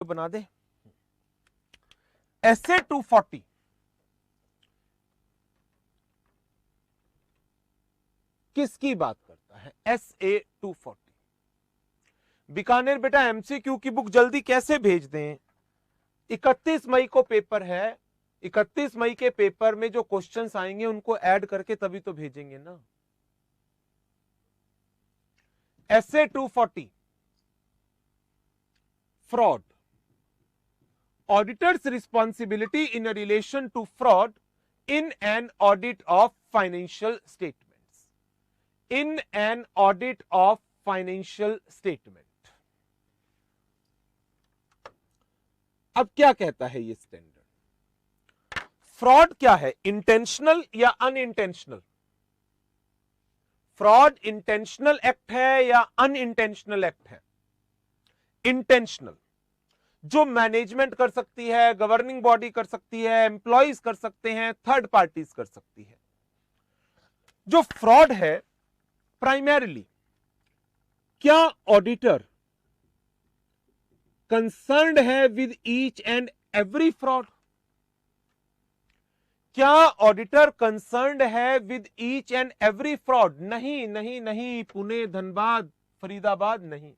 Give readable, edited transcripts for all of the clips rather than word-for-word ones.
बना दे। SA 240 किसकी बात करता है? SA 240। बीकानेर बेटा MCQ की बुक जल्दी कैसे भेज दें? 31 मई को पेपर है, 31 मई के पेपर में जो क्वेश्चंस आएंगे उनको ऐड करके तभी तो भेजेंगे ना। SA 240 fraud, auditor's responsibility in relation to fraud in an audit of financial statements, in an audit of financial statement। अब क्या कहता है ये स्टैंडर्ड? फ्रॉड क्या है, इंटेंशनल या अनइंटेंशनल? फ्रॉड इंटेंशनल एक्ट है या अनइंटेंशनल एक्ट है? इंटेंशनल, जो मैनेजमेंट कर सकती है, गवर्निंग बॉडी कर सकती है, एम्प्लॉइज कर सकते हैं, थर्ड पार्टीज कर सकती है। जो फ्रॉड है प्राइमरीली, क्या ऑडिटर कंसर्न्ड है with each and every fraud? क्या ऑडिटर कंसर्न्ड है with each and every fraud? नहीं नहीं नहीं, पुणे, धनबाद, फरीदाबाद नहीं।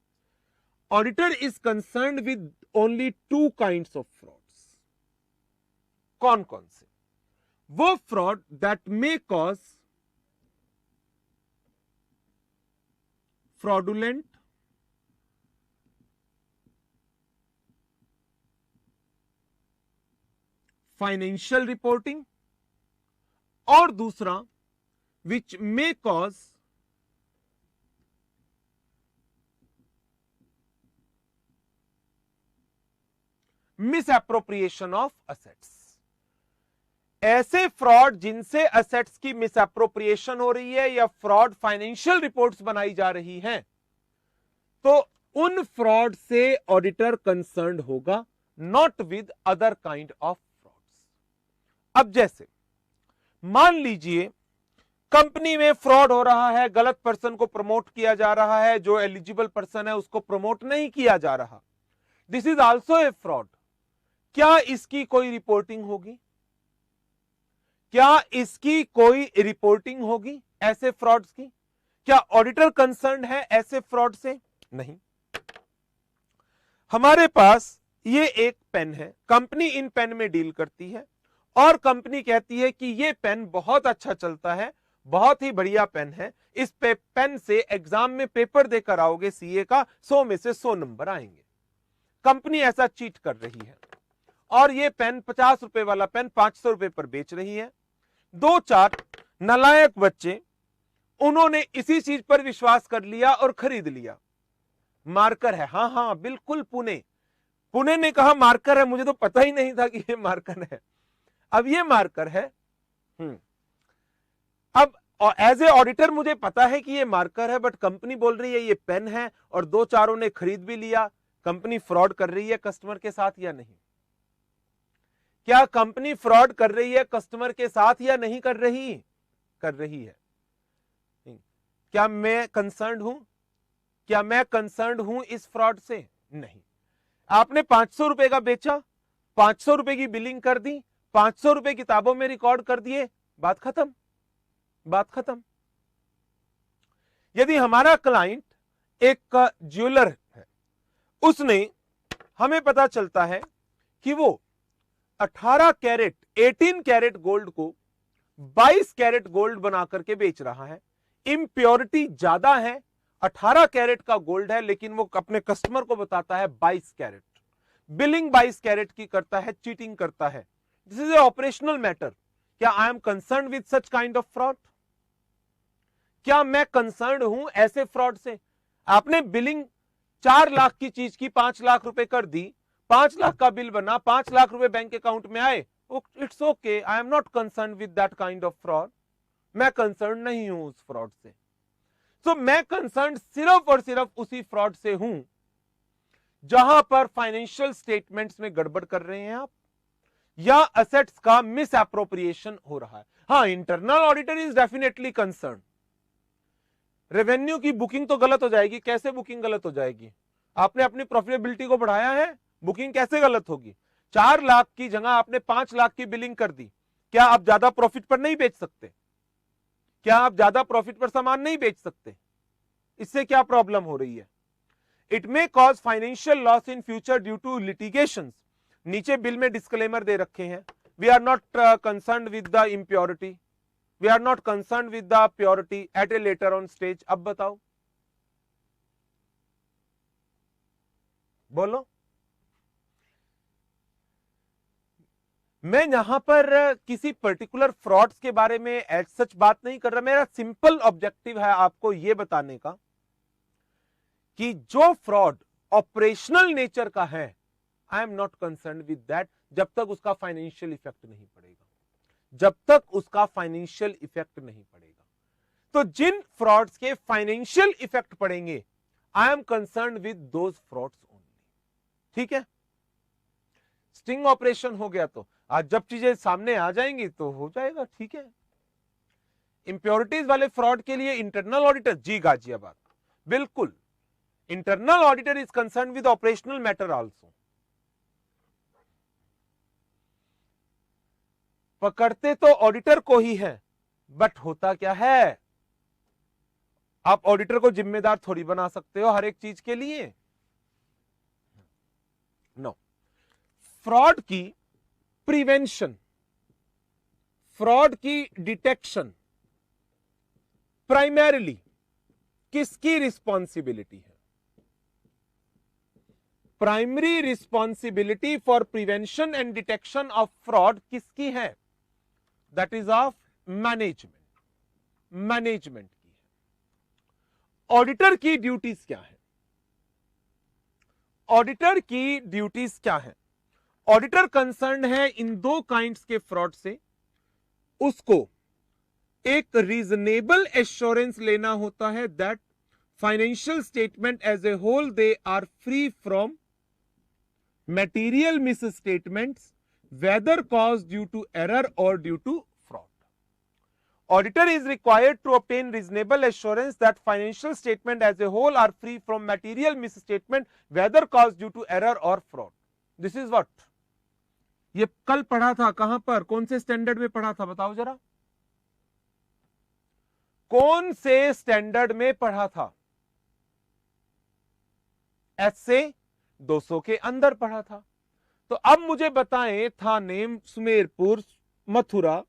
Auditor is concerned with only 2 kinds of frauds. कौन कौन से? वो fraud that may cause fraudulent financial reporting, और दूसरा विच may cause misappropriation of assets. ऐसे फ्रॉड जिनसे असेट्स की मिसएप्रोप्रिएशन हो रही है या फ्रॉड फाइनेंशियल रिपोर्ट्स बनाई जा रही हैं, तो उन फ्रॉड से ऑडिटर कंसर्न्ड होगा, not with other kind of frauds. अब जैसे मान लीजिए कंपनी में फ्रॉड हो रहा है, गलत पर्सन को प्रमोट किया जा रहा है, जो एलिजिबल पर्सन है उसको प्रमोट नहीं किया जा रहा, this is also a fraud. क्या इसकी कोई रिपोर्टिंग होगी? क्या इसकी कोई रिपोर्टिंग होगी ऐसे फ्रॉड्स की? क्या ऑडिटर कंसर्न है ऐसे फ्रॉड से? नहीं। हमारे पास ये एक पेन है, कंपनी इन पेन में डील करती है और कंपनी कहती है कि ये पेन बहुत अच्छा चलता है, बहुत ही बढ़िया पेन है, इस पेन से एग्जाम में पेपर देकर आओगे सीए का, 100 में से 100 नंबर आएंगे। कंपनी ऐसा चीट कर रही है और ये पेन 50 रुपए वाला पेन 500 रुपए पर बेच रही है। 2-4 नालायक बच्चे, उन्होंने इसी चीज पर विश्वास कर लिया और खरीद लिया। मार्कर है, हाँ हाँ बिल्कुल, पुणे ने कहा मार्कर है, मुझे तो पता ही नहीं था कि ये मार्कर है। अब ये मार्कर है। अब एज ए ऑडिटर मुझे पता है कि ये मार्कर है, बट कंपनी बोल रही है ये पेन है और 2-4 ने खरीद भी लिया। कंपनी फ्रॉड कर रही है कस्टमर के साथ या नहीं? क्या कंपनी फ्रॉड कर रही है कस्टमर के साथ या नहीं कर रही? कर रही है। क्या मैं कंसर्न्ड हूं? क्या मैं कंसर्न्ड हूं इस फ्रॉड से? नहीं। आपने 500 रुपए का बेचा, 500 रुपए की बिलिंग कर दी, 500 रुपए किताबों में रिकॉर्ड कर दिए, बात खत्म, बात खत्म। यदि हमारा क्लाइंट एक ज्वेलर है, उसने, हमें पता चलता है कि वो 18 कैरेट गोल्ड को 22 कैरेट गोल्ड बना करके बेच रहा है, इम्प्योरिटी ज्यादा है, 18 कैरेट का गोल्ड है, लेकिन वो अपने कस्टमर को बताता है 22 कैरेट, बिलिंग 22 कैरेट की करता है, चीटिंग करता है। This is a operational matter. क्या I am concern with such kind of fraud? क्या मैं कंसर्न हूं ऐसे फ्रॉड से? आपने बिलिंग 4 लाख की चीज की 5 लाख रुपए कर दी, 5 लाख का बिल बना, 5 लाख रुपए बैंक अकाउंट में आए, it's okay, I am not concern with that kind of fraud. मैं कंसर्न नहीं हूं उस फ्रॉड से। तो मैं कंसर्न सिर्फ और सिर्फ उसी फ्रॉड से हूं जहां पर फाइनेंशियल स्टेटमेंट्स में गड़बड़ कर रहे हैं आप, या असेट्स का मिस एप्रोप्रिएशन हो रहा है। हाँ, internal auditor is definitely concern. Revenue की बुकिंग तो गलत हो जाएगी। कैसे बुकिंग गलत हो जाएगी? आपने अपनी प्रॉफिटेबिलिटी को बढ़ाया है, बुकिंग कैसे गलत होगी? 4 लाख की जगह आपने 5 लाख की बिलिंग कर दी, क्या आप ज्यादा प्रॉफिट पर नहीं बेच सकते? क्या आप ज्यादा प्रॉफिट पर सामान नहीं बेच सकते? इससे क्या प्रॉब्लम हो रही है? It may cause financial loss in future due to litigation. नीचे बिल में डिस्क्लेमर दे रखे हैं, we are not concern with the impurity, we are not concern with the purity at a later on stage. अब बताओ, बोलो। मैं यहां पर किसी पर्टिकुलर फ्रॉड्स के बारे में एज सच बात नहीं कर रहा, मेरा सिंपल ऑब्जेक्टिव है आपको यह बताने का कि जो फ्रॉड ऑपरेशनल नेचर का है, I am not concern with that, जब तक उसका फाइनेंशियल इफेक्ट नहीं पड़ेगा, जब तक उसका फाइनेंशियल इफेक्ट नहीं पड़ेगा। तो जिन फ्रॉड्स के फाइनेंशियल इफेक्ट पड़ेंगे, आई am concern with those frauds only. ठीक है, स्टिंग ऑपरेशन हो गया तो आज जब चीजें सामने आ जाएंगी तो हो जाएगा। ठीक है, इंप्योरिटीज वाले फ्रॉड के लिए इंटरनल ऑडिटर, जी गाजियाबाद, बिल्कुल, internal auditor is concern with operational matter also. पकड़ते तो ऑडिटर को ही है, बट होता क्या है, आप ऑडिटर को जिम्मेदार थोड़ी बना सकते हो हर एक चीज के लिए। नो, फ्रॉड की प्रिवेंशन, फ्रॉड की डिटेक्शन प्राइमरीली किसकी रिस्पॉन्सिबिलिटी है? Primary responsibility for prevention and detection of fraud किसकी है? That is of management, management की है। ऑडिटर की ड्यूटीज क्या है? ऑडिटर की ड्यूटीज क्या है? ऑडिटर कंसर्न है इन दो काइंड्स के फ्रॉड से, उसको एक रीजनेबल एश्योरेंस लेना होता है that financial statement as a whole they are free from material misstatements whether caused due to error or due to fraud. Auditor is required to obtain reasonable assurance that financial statement as a whole are free from material misstatement whether caused due to error or fraud. This is what? ये कल पढ़ा था, कहां पर, कौन से standard में पढ़ा था, बताओ जरा, कौन से स्टैंडर्ड में पढ़ा था? ऐसे 200 के अंदर पढ़ा था। तो अब मुझे बताएं, थाने, सुमेरपुर, मथुरा,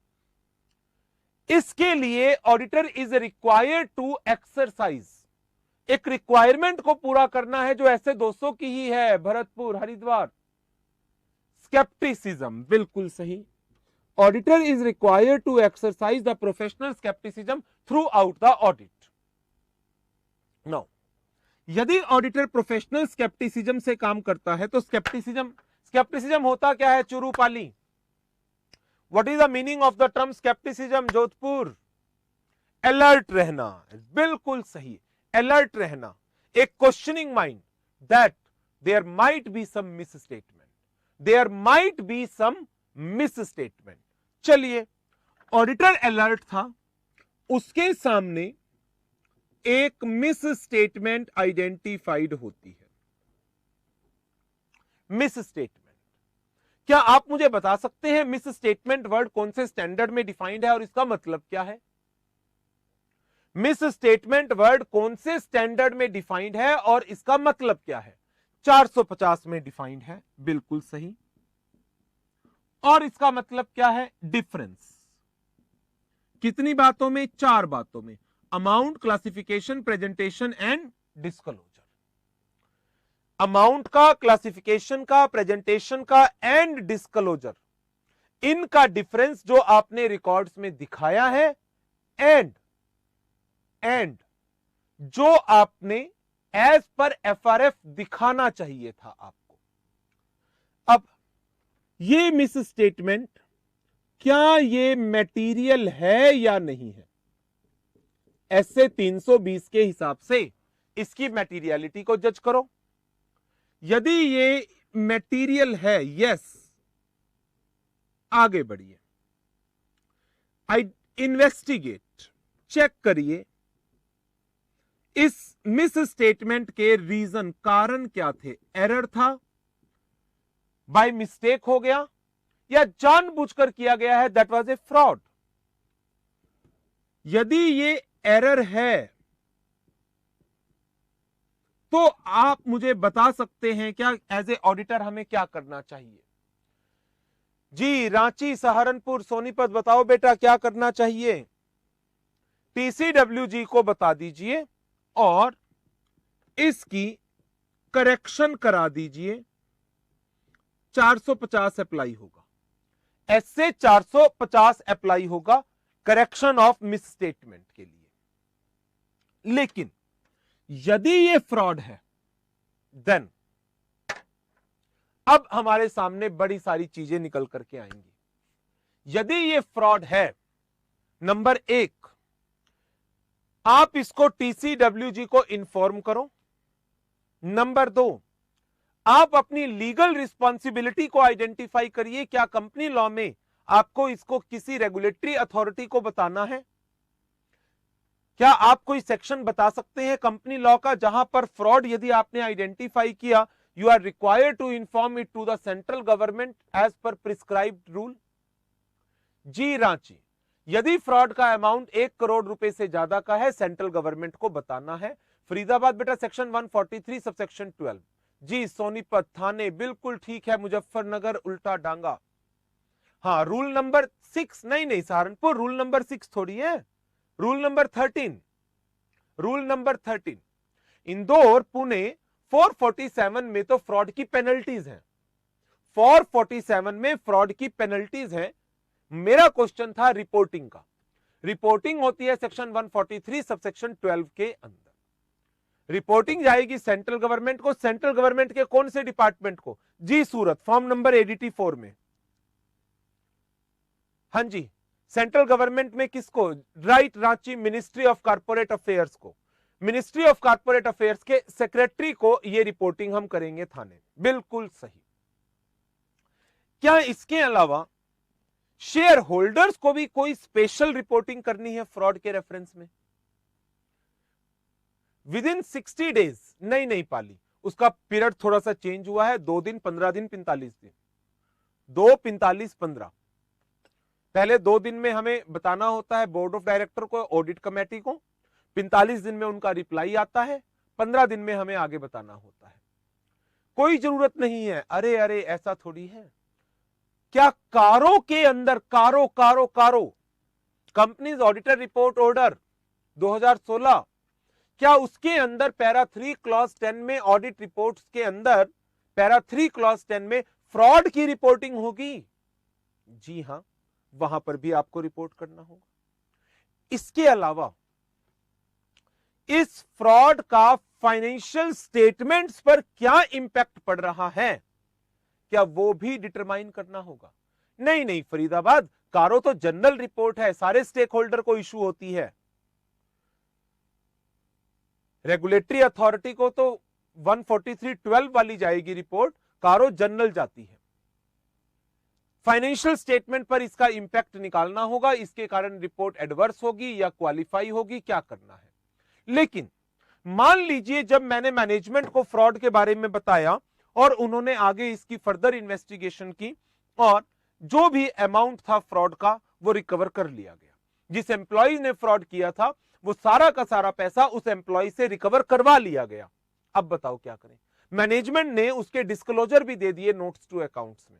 इसके लिए auditor is required to exercise, एक रिक्वायरमेंट को पूरा करना है जो ऐसे 200 की ही है, भरतपुर, हरिद्वार, स्केप्टिसिज्म, बिल्कुल सही। Auditor is required to exercise the professional scepticism throughout the audit. Now यदि ऑडिटर प्रोफेशनल स्केप्टिसिज्म से काम करता है तो स्केप्टिसिज्म होता क्या है? Churupali, what is the meaning of the term scepticism? Jodhpur, alert रहना, बिल्कुल सही, अलर्ट रहना, एक questioning mind that there might be some misstatement, there might be some misstatement. चलिए, ऑडिटर अलर्ट था, उसके सामने एक मिस स्टेटमेंट आइडेंटिफाइड होती है। मिस स्टेटमेंट, क्या आप मुझे बता सकते हैं मिस स्टेटमेंट वर्ड कौन से स्टैंडर्ड में डिफाइंड है और इसका मतलब क्या है? मिस स्टेटमेंट वर्ड कौन से स्टैंडर्ड में डिफाइंड है और इसका मतलब क्या है? 450 में डिफाइंड है, बिल्कुल सही। और इसका मतलब क्या है? डिफरेंस। कितनी बातों में? 4 बातों में, amount, classification, presentation and disclosure. Amount का, क्लासिफिकेशन का, प्रेजेंटेशन का एंड डिस्क्लोजर, इनका डिफरेंस जो आपने रिकॉर्ड्स में दिखाया है, एंड जो आपने एज पर एफआरएफ दिखाना चाहिए था आपको। अब ये मिस स्टेटमेंट, क्या ये मटेरियल है या नहीं है? ऐसे 320 के हिसाब से इसकी मटेरियलिटी को जज करो। यदि ये मटेरियल है, यस, आगे बढ़िए, इन्वेस्टिगेट, चेक करिए इस मिस स्टेटमेंट के रीजन, कारण क्या थे? एरर था, बाय मिस्टेक हो गया या जानबूझकर किया गया है, दैट वाज ए फ्रॉड। यदि ये एरर है तो आप मुझे बता सकते हैं क्या एज ए ऑडिटर हमें क्या करना चाहिए? जी, रांची, सहारनपुर, सोनीपत, बताओ बेटा क्या करना चाहिए? टीसीडब्ल्यूजी को बता दीजिए और इसकी करेक्शन करा दीजिए। 450 अप्लाई होगा, ऐसे 450 अप्लाई होगा करेक्शन ऑफ मिस स्टेटमेंट के लिए। लेकिन यदि ये फ्रॉड है देन अब हमारे सामने बड़ी सारी चीजें निकल करके आएंगी। यदि ये फ्रॉड है, नंबर 1, आप इसको टीसीडब्ल्यूजी को इन्फॉर्म करो। नंबर 2, आप अपनी लीगल रिस्पॉन्सिबिलिटी को आइडेंटिफाई करिए। क्या कंपनी लॉ में आपको इसको किसी रेगुलेटरी अथॉरिटी को बताना है? क्या आप कोई सेक्शन बता सकते हैं कंपनी लॉ का जहां पर फ्रॉड यदि आपने आइडेंटिफाई किया, you are required to inform it to the central government as per prescribed rule? जी रांची, यदि फ्रॉड का अमाउंट 1 करोड़ रुपए से ज्यादा का है, सेंट्रल गवर्नमेंट को बताना है। फरीदाबाद बेटा सेक्शन 143 सबसेक्शन 12। जी, सोनीपत, थाने, बिल्कुल ठीक है। मुजफ्फरनगर, उल्टा डांगा। हाँ, रूल नंबर 6 नहीं, सहारनपुर रूल नंबर 6 थोड़ी है, rule number 13। Rule number 13 Indore, Pune 447 में तो फ्रॉड की पेनल्टीज हैं। 447 में फ्रॉड की पेनल्टीज हैं। मेरा क्वेश्चन था रिपोर्टिंग का। रिपोर्टिंग होती है सेक्शन 143 सबसेक्शन 12 के अंदर। रिपोर्टिंग जाएगी सेंट्रल गवर्नमेंट को। सेंट्रल गवर्नमेंट के कौन से डिपार्टमेंट को? जी सूरत, फॉर्म नंबर एडीटी 4 में। हाँ जी, सेंट्रल गवर्नमेंट में किसको? Right, Ranchi ministry of corporate affairs को। मिनिस्ट्री ऑफ कॉर्पोरेट अफेयर्स के सेक्रेटरी को ये रिपोर्टिंग हम करेंगे थाने। बिल्कुल सही। क्या इसके अलावा शेयर होल्डर्स को भी कोई स्पेशल रिपोर्टिंग करनी है फ्रॉड के रेफरेंस में? With in 60 days? नहीं पाली, उसका पीरियड थोड़ा सा चेंज हुआ है। 2 दिन, 15 दिन, 45 दिन। 2, 45, 15। पहले 2 दिन में हमें बताना होता है बोर्ड ऑफ डायरेक्टर को, ऑडिट कमेटी को। 45 दिन में उनका रिप्लाई आता है। 15 दिन में हमें आगे बताना होता है। कोई जरूरत नहीं है। अरे ऐसा थोड़ी है। क्या कारों के अंदर, कारो कंपनीज ऑडिटर रिपोर्ट ऑर्डर 2016, क्या उसके अंदर पैरा 3 क्लॉज 10 में, ऑडिट रिपोर्ट्स के अंदर पैरा 3 क्लॉज 10 में फ्रॉड की रिपोर्टिंग होगी? जी हां, वहां पर भी आपको रिपोर्ट करना होगा। इसके अलावा इस फ्रॉड का फाइनेंशियल स्टेटमेंट्स पर क्या इंपैक्ट पड़ रहा है, क्या वो भी डिटरमाइन करना होगा? नहीं फरीदाबाद, कारो तो जनरल रिपोर्ट है, सारे स्टेक होल्डर को इशू होती है। रेगुलेटरी अथॉरिटी को तो 143(12) वाली जाएगी रिपोर्ट, कारो जनरल जाती है। फाइनेंशियल स्टेटमेंट पर इसका इंपैक्ट निकालना होगा। इसके कारण रिपोर्ट एडवर्स होगी या क्वालिफाई होगी, क्या करना है? लेकिन मान लीजिए जब मैंने मैनेजमेंट को फ्रॉड के बारे में बताया और उन्होंने आगे इसकी फर्दर इन्वेस्टिगेशन की और जो भी अमाउंट था फ्रॉड का वो रिकवर कर लिया गया। जिस एम्प्लॉय ने फ्रॉड किया था वो सारा का सारा पैसा उस एम्प्लॉय से रिकवर करवा लिया गया। अब बताओ क्या करें? मैनेजमेंट ने उसके डिस्क्लोजर भी दे दिए नोट्स टू अकाउंट्स में,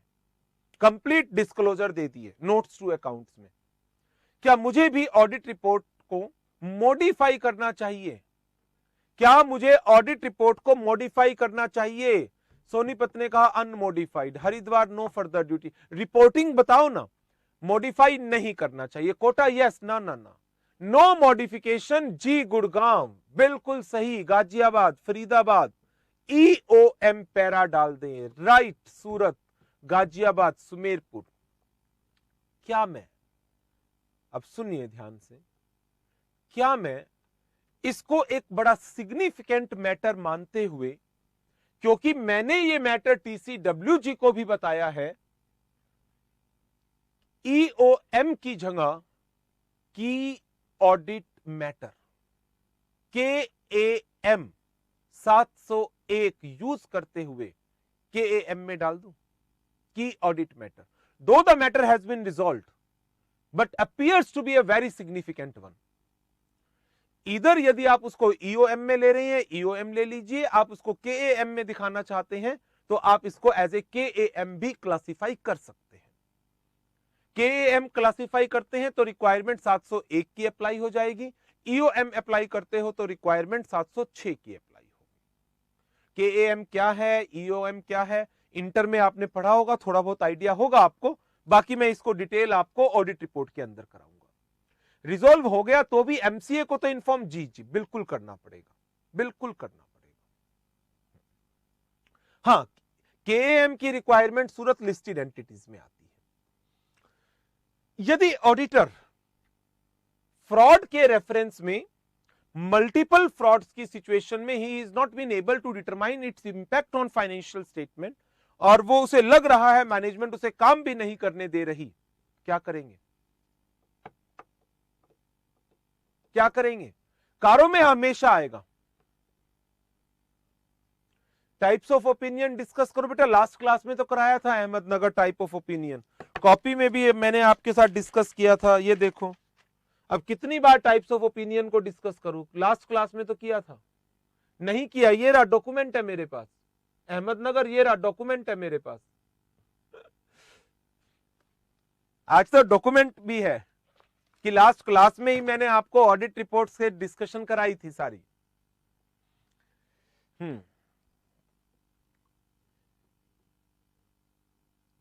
कंप्लीट डिस्क्लोजर दे दिए नोट्स टू अकाउंट्स में। क्या मुझे भी ऑडिट रिपोर्ट को मॉडिफाई करना चाहिए? क्या मुझे ऑडिट रिपोर्ट को मॉडिफाई करना चाहिए? सोनीपत ने कहा unmodified. Haridwar no further duty. Reporting बताओ ना, मॉडिफाई नहीं करना चाहिए। कोटा यस, ना नो मॉडिफिकेशन। जी गुड़गांव, बिल्कुल सही। गाजियाबाद, फरीदाबाद EOM पैरा डाल दें। राइट, सूरत, गाजियाबाद, सुमेरपुर। क्या मैं, अब सुनिए ध्यान से, क्या मैं इसको एक बड़ा सिग्निफिकेंट मैटर मानते हुए, क्योंकि मैंने ये मैटर TCWG को भी बताया है, EOM की जगह की ऑडिट मैटर KAM 701 यूज करते हुए KAM में डाल दूं? key audit matter. Though the matter has been resolved, but appears to be a very significant one. इधर यदि आप उसको EOM में ले रहे हैं, EOM ले लीजिए, आप उसको KAM में दिखाना चाहते हैं तो आप इसको एज ए KAM भी क्लासिफाई कर सकते हैं। KAM क्लासिफाई करते हैं तो रिक्वायरमेंट 701 की अप्लाई हो जाएगी, EOM अप्लाई करते हो तो रिक्वायरमेंट 706 की अप्लाई होगी। KAM क्या है, EOM क्या है, इंटर में आपने पढ़ा होगा, थोड़ा बहुत आइडिया होगा आपको, बाकी मैं इसको डिटेल आपको ऑडिट रिपोर्ट के अंदर कराऊंगा। रिजोल्व हो गया तो भी MCA को तो इन्फॉर्म जी बिल्कुल करना पड़ेगा, बिल्कुल करना पड़ेगा। हाँ, KAM की रिक्वायरमेंट सूरत लिस्टेड एंटिटीज में आती है। यदि ऑडिटर फ्रॉड के रेफरेंस में मल्टीपल फ्रॉड्स की सिचुएशन में he is not been able to determine its impact on financial statement, और वो उसे लग रहा है मैनेजमेंट उसे काम भी नहीं करने दे रही, क्या करेंगे? क्या करेंगे? कारों में हमेशा आएगा। टाइप्स ऑफ ओपिनियन डिस्कस करो बेटा, लास्ट क्लास में तो कराया था Ahmednagar type of opinion, copy में भी मैंने आपके साथ डिस्कस किया था, ये देखो। अब कितनी बार टाइप्स ऑफ ओपिनियन को डिस्कस करूं? लास्ट क्लास में तो किया था, नहीं किया, ये रहा डॉक्यूमेंट है मेरे पास, अहमदनगर ये रहा डॉक्यूमेंट है मेरे पास, आज तो डॉक्यूमेंट भी है कि लास्ट क्लास में ही मैंने आपको ऑडिट रिपोर्ट से डिस्कशन कराई थी सारी।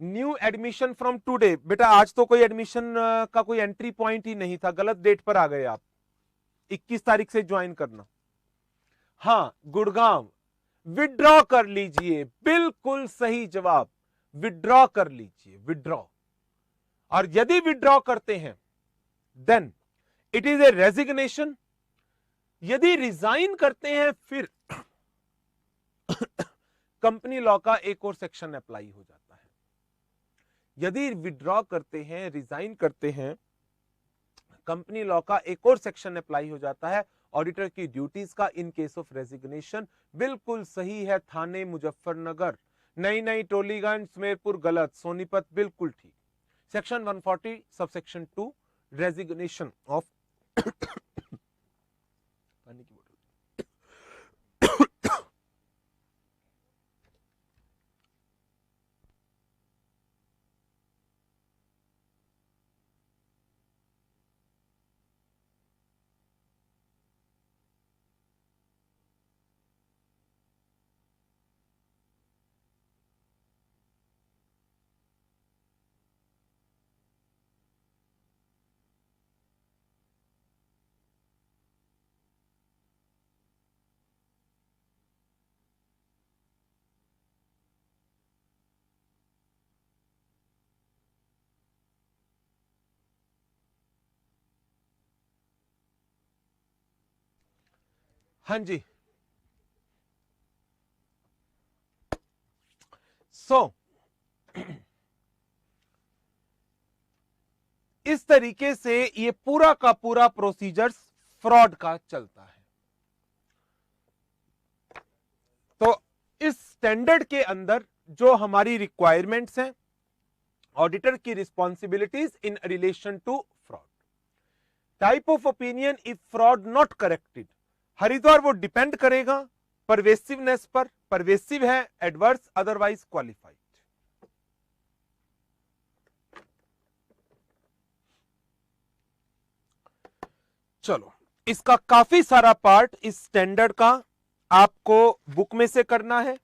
न्यू एडमिशन फ्रॉम टुडे, बेटा आज तो कोई एडमिशन का कोई एंट्री पॉइंट ही नहीं था, गलत डेट पर आ गए आप, 21 तारीख से ज्वाइन करना। हाँ, गुड़गांव विड्रॉ कर लीजिए, बिल्कुल सही जवाब, विड्रॉ कर लीजिए, विड्रॉ। और यदि विड्रॉ करते हैं then it is a resignation, यदि रिजाइन करते हैं फिर कंपनी लॉ का एक और सेक्शन अप्लाई हो जाता है। यदि विड्रॉ करते हैं, रिजाइन करते हैं, कंपनी लॉ का एक और सेक्शन अप्लाई हो जाता है ऑडिटर की ड्यूटीज का इन केस ऑफ रेजिग्नेशन। बिल्कुल सही है, थाने मुजफ्फरनगर, नई टोलीगंज सुमेरपुर गलत, सोनीपत बिल्कुल ठीक। सेक्शन 140 सबसेक्शन 2 रेजिग्नेशन ऑफ पानी की बोतल। हाँ जी, इस तरीके से ये पूरा का पूरा प्रोसीजर फ्रॉड का चलता है। तो इस स्टैंडर्ड के अंदर जो हमारी रिक्वायरमेंट्स हैं, ऑडिटर की responsibilities in relation to fraud, type of opinion if fraud not corrected, Haridwar वो डिपेंड करेगा परवेसिवनेस पर, परवेसिव है एडवर्स अदरवाइज क्वालिफाइड। चलो, इसका काफी सारा पार्ट इस स्टैंडर्ड का आपको बुक में से करना है,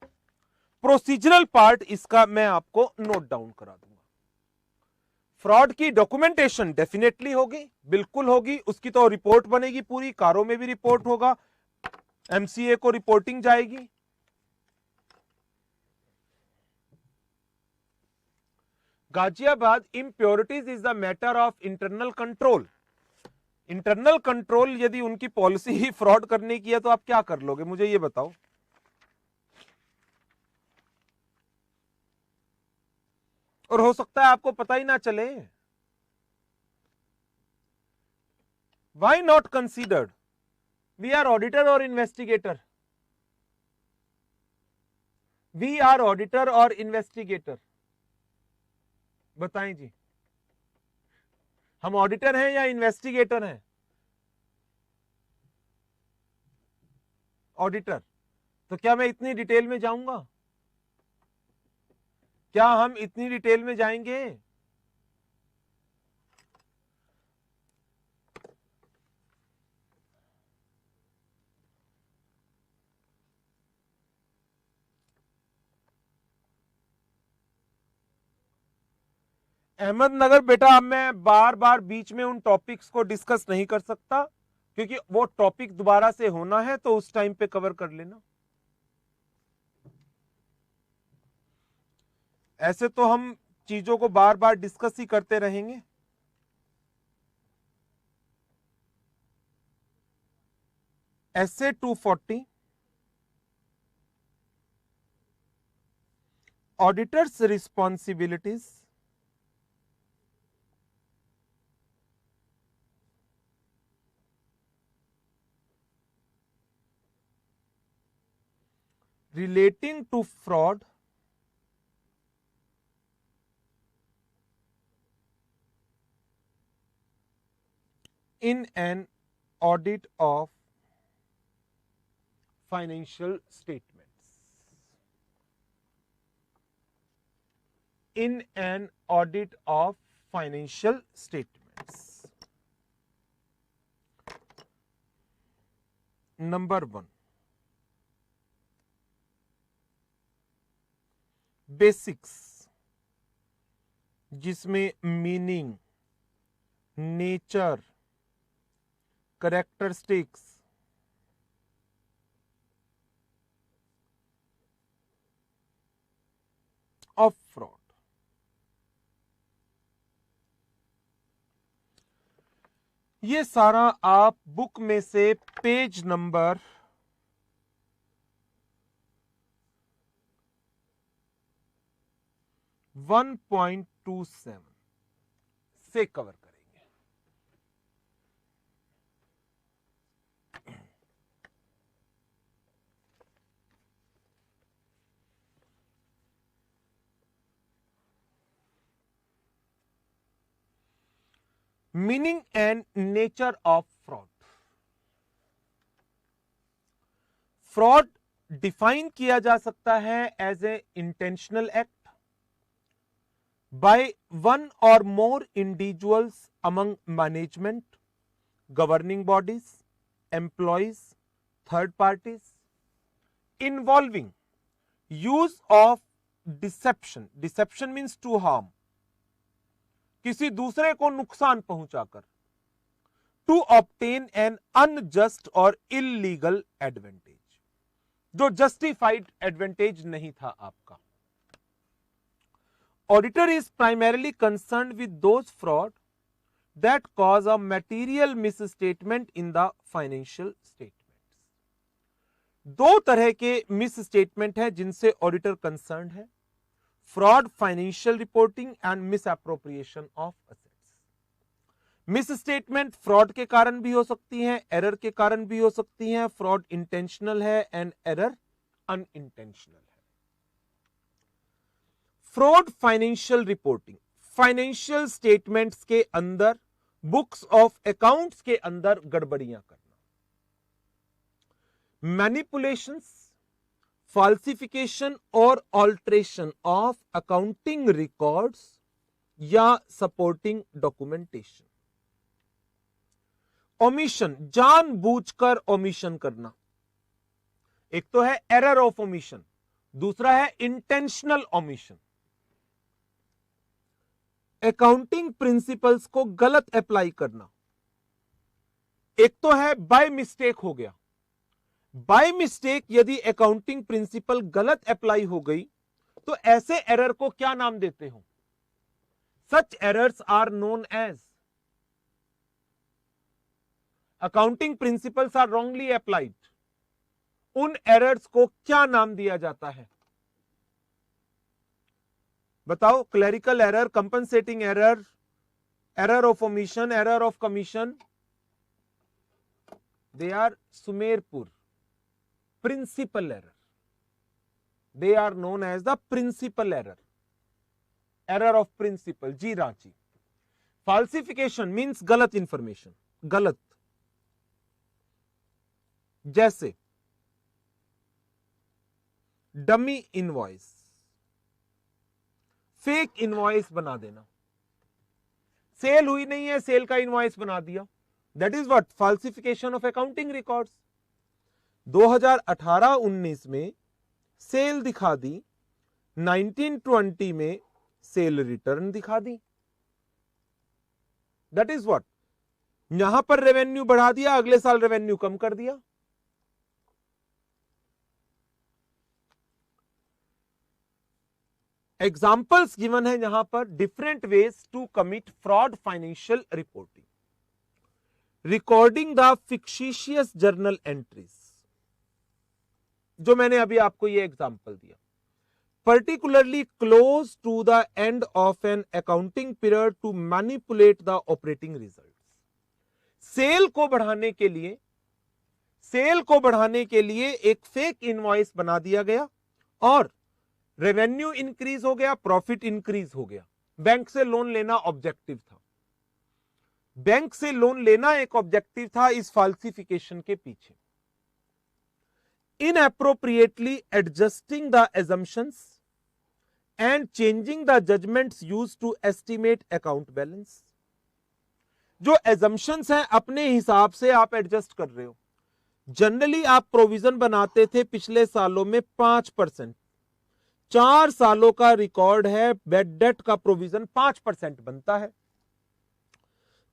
प्रोसीजरल पार्ट इसका मैं आपको नोट डाउन करा दूंगा। फ्रॉड की डॉक्यूमेंटेशन डेफिनेटली होगी, बिल्कुल होगी, उसकी तो रिपोर्ट बनेगी पूरी, कारों में भी रिपोर्ट होगा, MCA को रिपोर्टिंग जाएगी। Ghaziabad, impurities is the matter of internal control. Internal control यदि उनकी पॉलिसी ही फ्रॉड करने की है तो आप क्या कर लोगे, मुझे ये बताओ। और हो सकता है आपको पता ही ना चले। Why not considered? We are auditor or investigator? We are auditor or investigator? बताएं जी, हम ऑडिटर हैं या इन्वेस्टिगेटर हैं? ऑडिटर। तो क्या मैं इतनी डिटेल में जाऊंगा? क्या हम इतनी डिटेल में जाएंगे? अहमदनगर बेटा, अब मैं बार बार बीच में उन टॉपिक्स को डिस्कस नहीं कर सकता, क्योंकि वो टॉपिक दोबारा से होना है तो उस टाइम पे कवर कर लेना। ऐसे तो हम चीजों को बार बार डिस्कस ही करते रहेंगे। SA 240 auditors responsibilities relating to fraud in an audit of financial statements. In an audit of financial statements. Number 1, basics, जिसमें meaning, nature, characteristics, of fraud, ये सारा आप बुक में से पेज नंबर 1.27 से कवर करेंगे। Meaning and nature of fraud. Fraud define किया जा सकता है as a intentional act by one or more individuals among management, governing bodies, employees, third parties, involving use of deception. Deception means to harm. किसी दूसरे को नुकसान पहुंचाकर, to obtain an unjust or illegal advantage, जो justified advantage नहीं था आपका। Auditor is primarily concerned with those fraud that cause a material misstatement in the financial statements. दो तरह के मिसस्टेटमेंट हैं जिनसे ऑडिटर कंसर्न है, fraud financial reporting and misappropriation of assets. Misstatement fraud के कारण भी हो सकती हैं, एरर के कारण भी हो सकती हैं। फ्रॉड इंटेंशनल है एंड एरर अनइंटेंशनल है। Fraud financial reporting, financial statements के अंदर, बुक्स ऑफ अकाउंट्स के अंदर गड़बड़ियां करना। मैनिपुलेशंस, फाल्सिफिकेशन और ऑल्ट्रेशन ऑफ अकाउंटिंग रिकॉर्ड्स या सपोर्टिंग डॉक्यूमेंटेशन। ओमिशन, जानबूझकर ओमिशन करना। एक तो है एरर ऑफ ओमिशन, दूसरा है इंटेंशनल ओमिशन। अकाउंटिंग प्रिंसिपल्स को गलत अप्लाई करना। एक तो है बाय मिस्टेक हो गया, बाय मिस्टेक यदि अकाउंटिंग प्रिंसिपल गलत अप्लाई हो गई तो ऐसे एरर को क्या नाम देते हो? Such errors are known as, accounting principles are wrongly applied, उन एरर्स को क्या नाम दिया जाता है? बताओ। Clerical error, compensating error, error of omission, error of commission, they are Sumerpur principal error. They are known as the principal error. Error of principle, जी Ranchi. Falsification means गलत इंफॉर्मेशन, गलत, जैसे डमी इनवॉइस, फेक इनवॉइस बना देना, cell हुई नहीं है, cell का इनवॉइस बना दिया, that is what फाल्सिफिकेशन of accounting records. 2018-19 में सेल दिखा दी, 1920 में सेल रिटर्न दिखा दी, दैट इज व्हाट, यहां पर रेवेन्यू बढ़ा दिया, अगले साल रेवेन्यू कम कर दिया। एग्जाम्पल्स गिवन है यहां पर, different ways to commit fraud financial reporting, recording the fictitious journal entries, जो मैंने अभी आपको ये एग्जांपल दिया, particularly close to the end of an accounting period to manipulate the operating results. Sale को बढ़ाने के लिए एक फेक इनवॉइस बना दिया गया और रेवेन्यू इंक्रीज हो गया, प्रॉफिट इंक्रीज हो गया। बैंक से लोन लेना ऑब्जेक्टिव था, बैंक से लोन लेना एक ऑब्जेक्टिव था इस फाल्सिफिकेशन के पीछे। Inappropriately adjusting the assumptions and changing the judgments used to estimate account balance. जो assumptions हैं अपने हिसाब से आप एडजस्ट कर रहे हो। जनरली आप प्रोविजन बनाते थे पिछले सालों में 5%, 4 सालों का रिकॉर्ड है, बैड डेट का प्रोविजन 5% बनता है।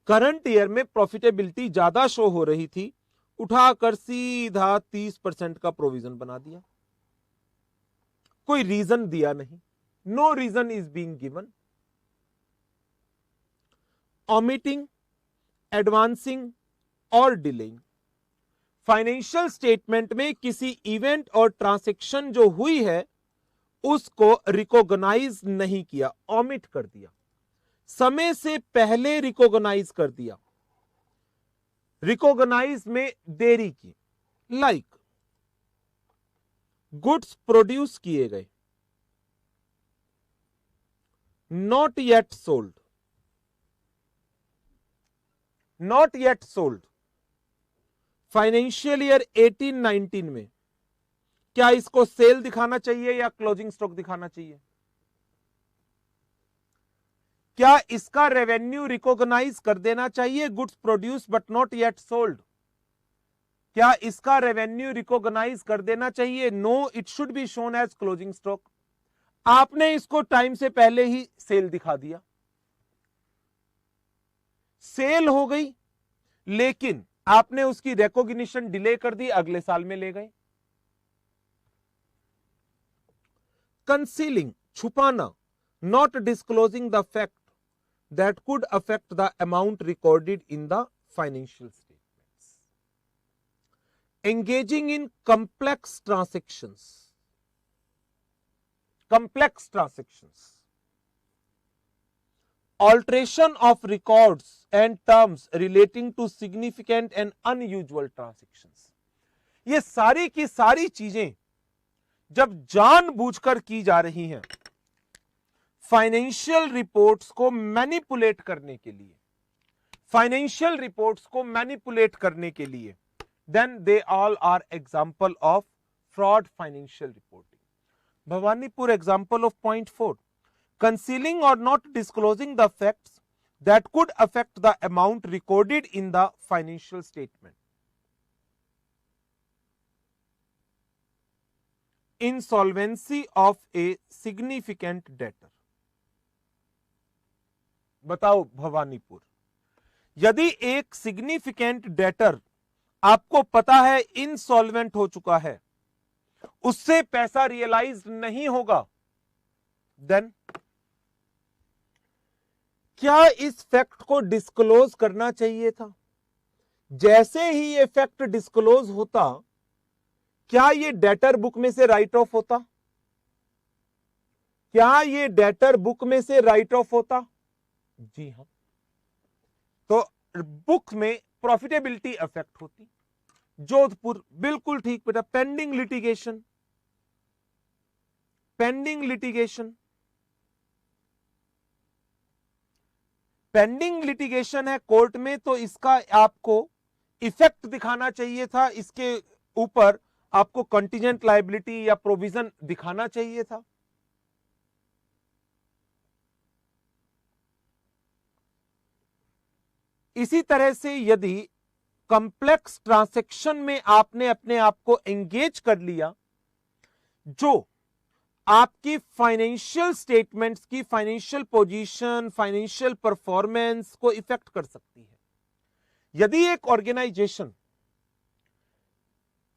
करंट ईयर में प्रॉफिटेबिलिटी ज्यादा शो हो रही थी, उठाकर सीधा 30% का प्रोविजन बना दिया, कोई रीजन दिया नहीं, no reason is being given. Omitting, advancing और डिलेइंग, फाइनेंशियल स्टेटमेंट में किसी इवेंट और ट्रांजैक्शन जो हुई है उसको रिकॉग्नाइज नहीं किया, ओमिट कर दिया, समय से पहले रिकॉग्नाइज कर दिया, रिकॉग्नाइज में देरी की, लाइक गुड्स प्रोड्यूस किए गए, not yet sold, not yet sold. Financial year 18-19 में क्या इसको सेल दिखाना चाहिए या क्लोजिंग स्टॉक दिखाना चाहिए? क्या इसका रेवेन्यू रिकॉग्नाइज कर देना चाहिए, goods produce but not yet sold? क्या इसका रेवेन्यू रिकॉग्नाइज कर देना चाहिए? No, it should be shown as closing stock. आपने इसको टाइम से पहले ही सेल दिखा दिया, सेल हो गई, लेकिन आपने उसकी रिकॉग्निशन डिले कर दी, अगले साल में ले गए। कंसीलिंग, छुपाना, not disclosing the fact that could affect the amount recorded in the financial statements. Engaging in complex transactions, alteration of records and terms relating to significant and unusual transactions. ये सारी की सारी चीजें जब जानबूझकर की जा रही हैं फाइनेंशियल रिपोर्ट्स को मैनिपुलेट करने के लिए, फाइनेंशियल रिपोर्ट्स को मैनिपुलेट करने के लिए, then they all are example of fraud financial reporting. Bhawanipur example of point 4, concealing or not disclosing the facts that could affect the amount recorded in the financial statement. Insolvency of a significant debtor. बताओ भवानीपुर, यदि एक significant debtor आपको पता है insolvent हो चुका है, उससे पैसा रियलाइज नहीं होगा, देन क्या इस फैक्ट को डिस्क्लोज करना चाहिए था? जैसे ही ये फैक्ट डिस्क्लोज होता, क्या ये डेटर बुक में से राइट ऑफ होता? क्या ये डेटर बुक में से राइट ऑफ होता? जी हां। तो बुक में प्रॉफिटेबिलिटी अफेक्ट होती। जोधपुर, बिल्कुल ठीक बेटा, pending litigation, pending litigation, pending litigation है कोर्ट में, तो इसका आपको इफेक्ट दिखाना चाहिए था, इसके ऊपर आपको कंटीजेंट लायबिलिटी या प्रोविजन दिखाना चाहिए था। इसी तरह से यदि कॉम्प्लेक्स ट्रांजैक्शन में आपने अपने आप को एंगेज कर लिया, जो आपकी फाइनेंशियल स्टेटमेंट्स की फाइनेंशियल पोजीशन, फाइनेंशियल परफॉर्मेंस को इफेक्ट कर सकती है। यदि एक ऑर्गेनाइजेशन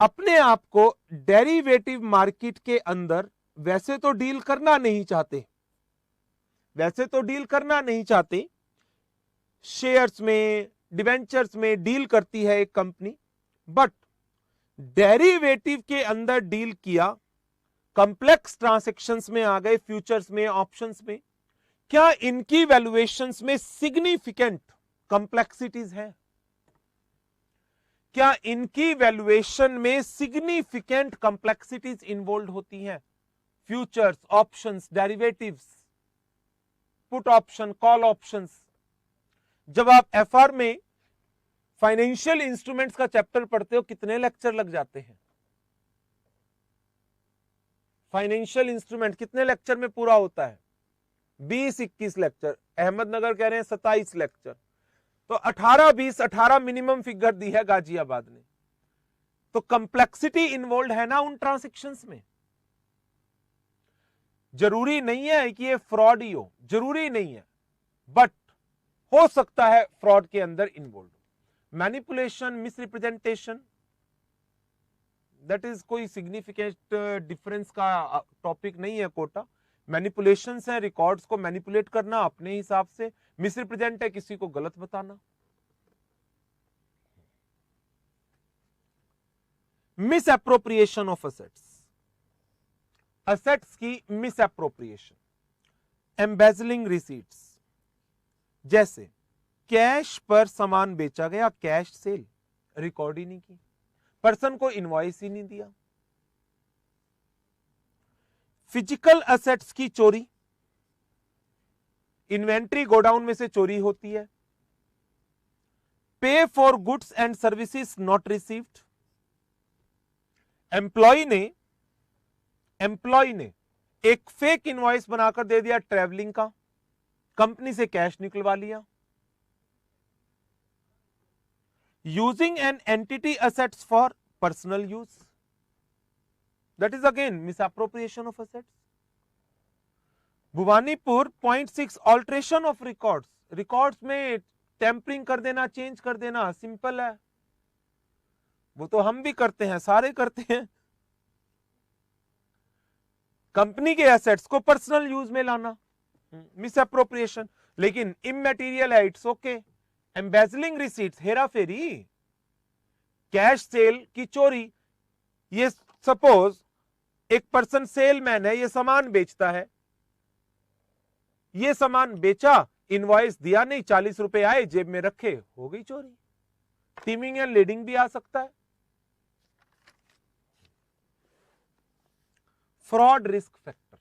अपने आप को डेरिवेटिव मार्केट के अंदर वैसे तो डील करना नहीं चाहते, शेयर्स में, डिवेंचर्स में डील करती है एक कंपनी, बट डेरिवेटिव के अंदर डील किया, कॉम्प्लेक्स ट्रांजैक्शंस में आ गए, फ्यूचर्स में, ऑप्शंस में, क्या इनकी वैल्यूएशंस में सिग्निफिकेंट कॉम्प्लेक्सिटीज हैं? क्या इनकी वैल्यूएशन में सिग्निफिकेंट कॉम्प्लेक्सिटीज इन्वॉल्व होती हैं? Futures, options, derivatives, put option, call options. जब आप एफआर में फाइनेंशियल इंस्ट्रूमेंट्स का चैप्टर पढ़ते हो, कितने लेक्चर लग जाते हैं? फाइनेंशियल इंस्ट्रूमेंट कितने लेक्चर में पूरा होता है? 20-21 लेक्चर। अहमदनगर कह रहे हैं 27 लेक्चर, तो 18 मिनिमम फिगर दी है गाजियाबाद ने। तो कंप्लेक्सिटी इन्वॉल्व है ना उन ट्रांजैक्शंस में। जरूरी नहीं है कि ये फ्रॉड ही हो, जरूरी नहीं है, बट हो सकता है फ्रॉड के अंदर involve. Manipulation, misrepresentation, that is कोई सिग्निफिकेंट डिफरेंस का टॉपिक नहीं है कोटा। मैनिपुलेशंस है, रिकॉर्ड्स को मैनिपुलेट करना अपने हिसाब से। मिसरिप्रेजेंट है किसी को गलत बताना। मिस एप्रोप्रिएशन ऑफ असेट्स की मिस एप्रोप्रिएशन, एम्बेजलिंग रिसीट्स, जैसे कैश पर सामान बेचा गया, कैश सेल रिकॉर्ड ही नहीं की, पर्सन को इनवॉइस ही नहीं दिया। फिजिकल असेट्स की चोरी, इन्वेंट्री गोडाउन में से चोरी होती है। Pay for goods and services not received, employ ने एक फेक इनवॉइस बनाकर दे दिया ट्रैवलिंग का, कंपनी से कैश निकलवा लिया। Using an entity assets for personal use, that is again misappropriation of assets. Bhawanipur 0.6 alteration of records में टेम्परिंग कर देना, चेंज कर देना, सिंपल है, वो तो हम भी करते हैं, सारे करते हैं। कंपनी के एसेट्स को पर्सनल यूज में लाना, मिस अप्रोप्रिएशन। लेकिन इमैटेरियल है, इट्स ओके। एम्बेजलिंग रिसीट्स, हेरा फेरी, कैश सेल की चोरी। ये सपोज एक पर्सन सेलमैन है, ये सामान बेचता है, ये सामान बेचा, इनवॉइस दिया नहीं, 40 रुपए आए, जेब में रखे, हो गई चोरी। टीमिंग एंड लीडिंग भी आ सकता है। फ्रॉड रिस्क फैक्टर,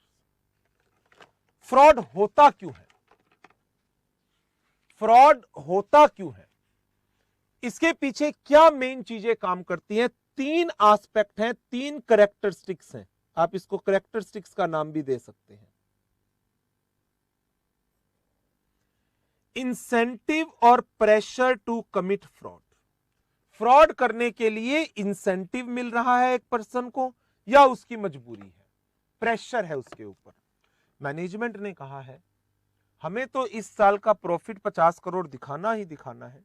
फ्रॉड होता क्यों है? फ्रॉड होता क्यों है? इसके पीछे क्या मेन चीजें काम करती हैं? 3 एस्पेक्ट हैं, 3 कैरेक्टरिस्टिक्स हैं। आप इसको कैरेक्टरिस्टिक्स का नाम भी दे सकते हैं। इंसेंटिव और pressure to commit fraud, fraud करने के लिए इंसेंटिव मिल रहा है एक पर्सन को या उसकी मजबूरी है, प्रेशर है उसके ऊपर। मैनेजमेंट ने कहा है हमें तो इस साल का प्रॉफिट 50 करोड़ दिखाना ही दिखाना है,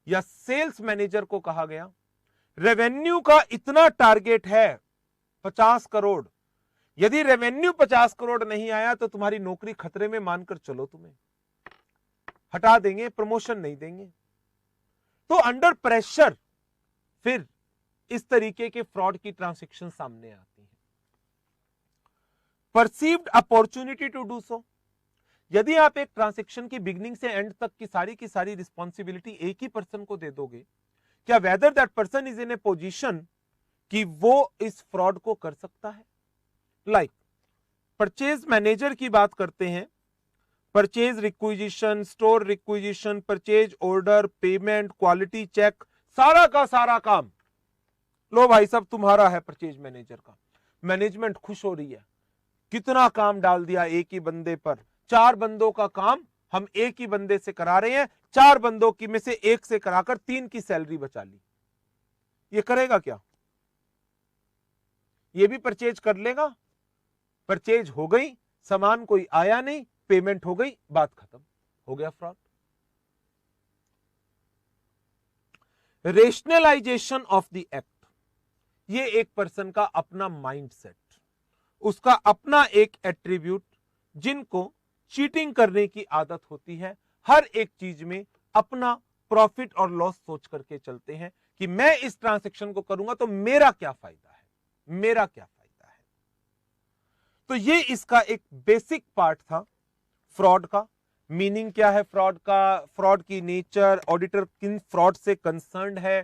या सेल्स मैनेजर को कहा गया रेवेन्यू का इतना टारगेट है 50 करोड़, यदि रेवेन्यू 50 करोड़ नहीं आया तो तुम्हारी नौकरी खतरे में मानकर चलो, तुम्हें हटा देंगे, प्रमोशन नहीं देंगे। तो अंडर प्रेशर फिर इस तरीके के फ्रॉड की ट्रांजैक्शन सामने आती है। Perceived opportunity to do so, यदि आप एक ट्रांजैक्शन की बिगिनिंग से एंड तक की सारी रिस्पॉन्सिबिलिटी एक ही पर्सन को दे दोगे, क्या whether that person is in A position कि वो इस फ्रॉड को कर सकता है? लाइक परचेज मैनेजर की बात करते हैं, purchase requisition, store requisition, purchase order, payment, quality check, सारा का सारा काम लो भाई साहब तुम्हारा है परचेज मैनेजर का। मैनेजमेंट खुश हो रही है, कितना काम डाल दिया एक ही बंदे पर, 4 बंदों का काम हम एक ही बंदे से करा रहे हैं, 4 बंदों की में से एक से कराकर 3 की सैलरी बचा ली। ये करेगा क्या? ये भी परचेज कर लेगा, परचेज हो गई, सामान कोई आया नहीं, पेमेंट हो गई, बात खत्म, हो गया fraud. Rationalisation of the act, ये एक पर्सन का अपना माइंडसेट, उसका अपना एक एट्रीब्यूट, जिनको चीटिंग करने की आदत होती है, हर एक चीज में अपना प्रॉफिट और लॉस सोच करके चलते हैं कि मैं इस ट्रांजैक्शन को करूंगा तो मेरा क्या फायदा है, मेरा क्या फायदा है। तो ये इसका एक बेसिक पार्ट था फ्रॉड का। मीनिंग क्या है फ्रॉड का, फ्रॉड की नेचर, ऑडिटर किन फ्रॉड से कंसर्न्ड है,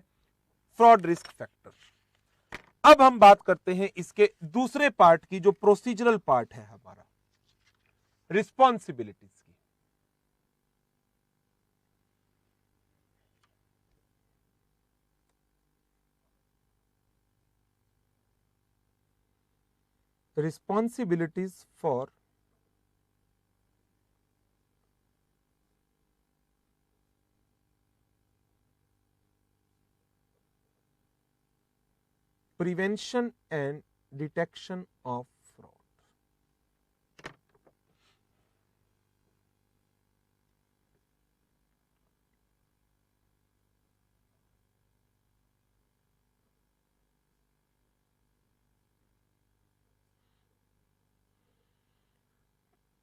फ्रॉड रिस्क फैक्टर। अब हम बात करते हैं इसके दूसरे पार्ट की, जो प्रोसीजरल पार्ट है हमारा, रिस्पॉन्सिबिलिटीज की। Responsibilities for prevention and detection of fraud.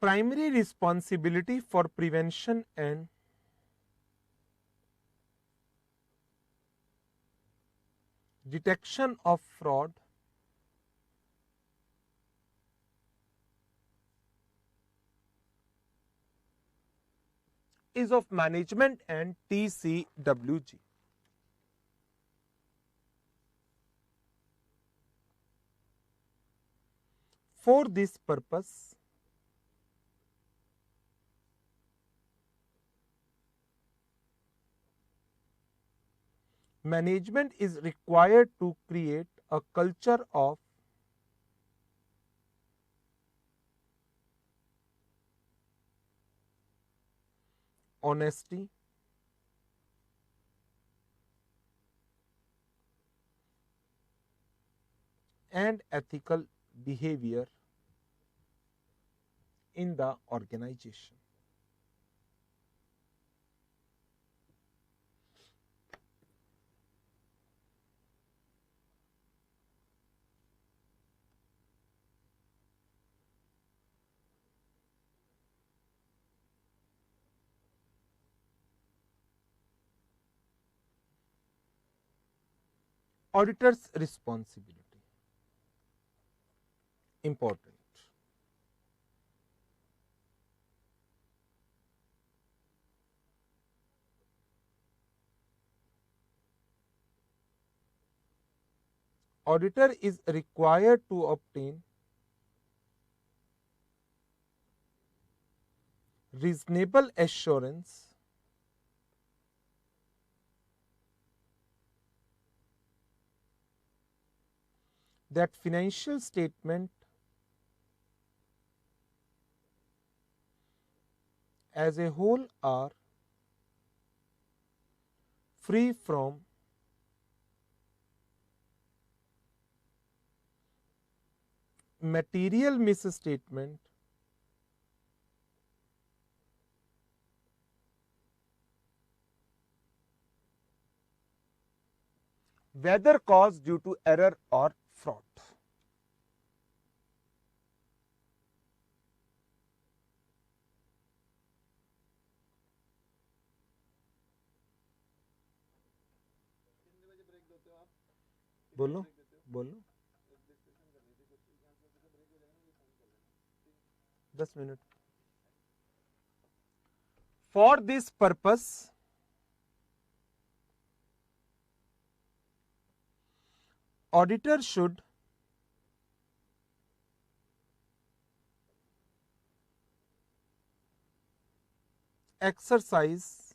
Primary responsibility for prevention and detection of fraud is of management and TCWG. For this purpose, management is required to create a culture of honesty, and ethical behavior in the organization. Auditor's responsibility, important. Auditor is required to obtain reasonable assurance that financial statement as a whole are free from material misstatement whether caused due to error or fraud. बोलो बोलो 10 minute. For this purpose, auditor should exercise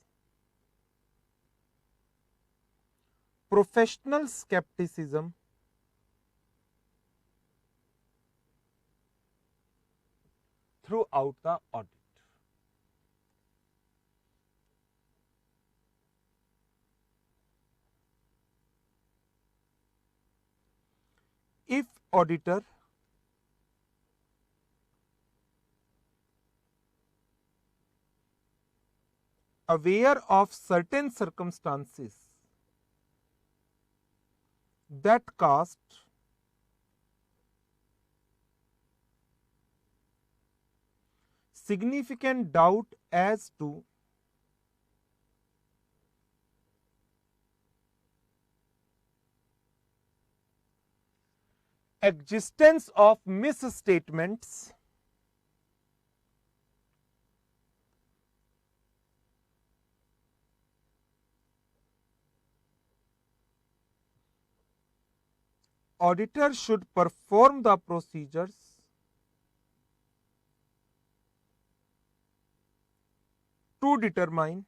professional skepticism throughout the audit. If auditor aware of certain circumstances that cast significant doubt as to existence of misstatements auditor should perform the procedures to determine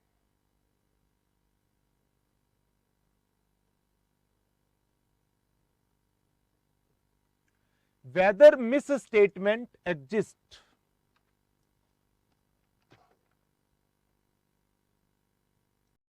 whether misstatement exists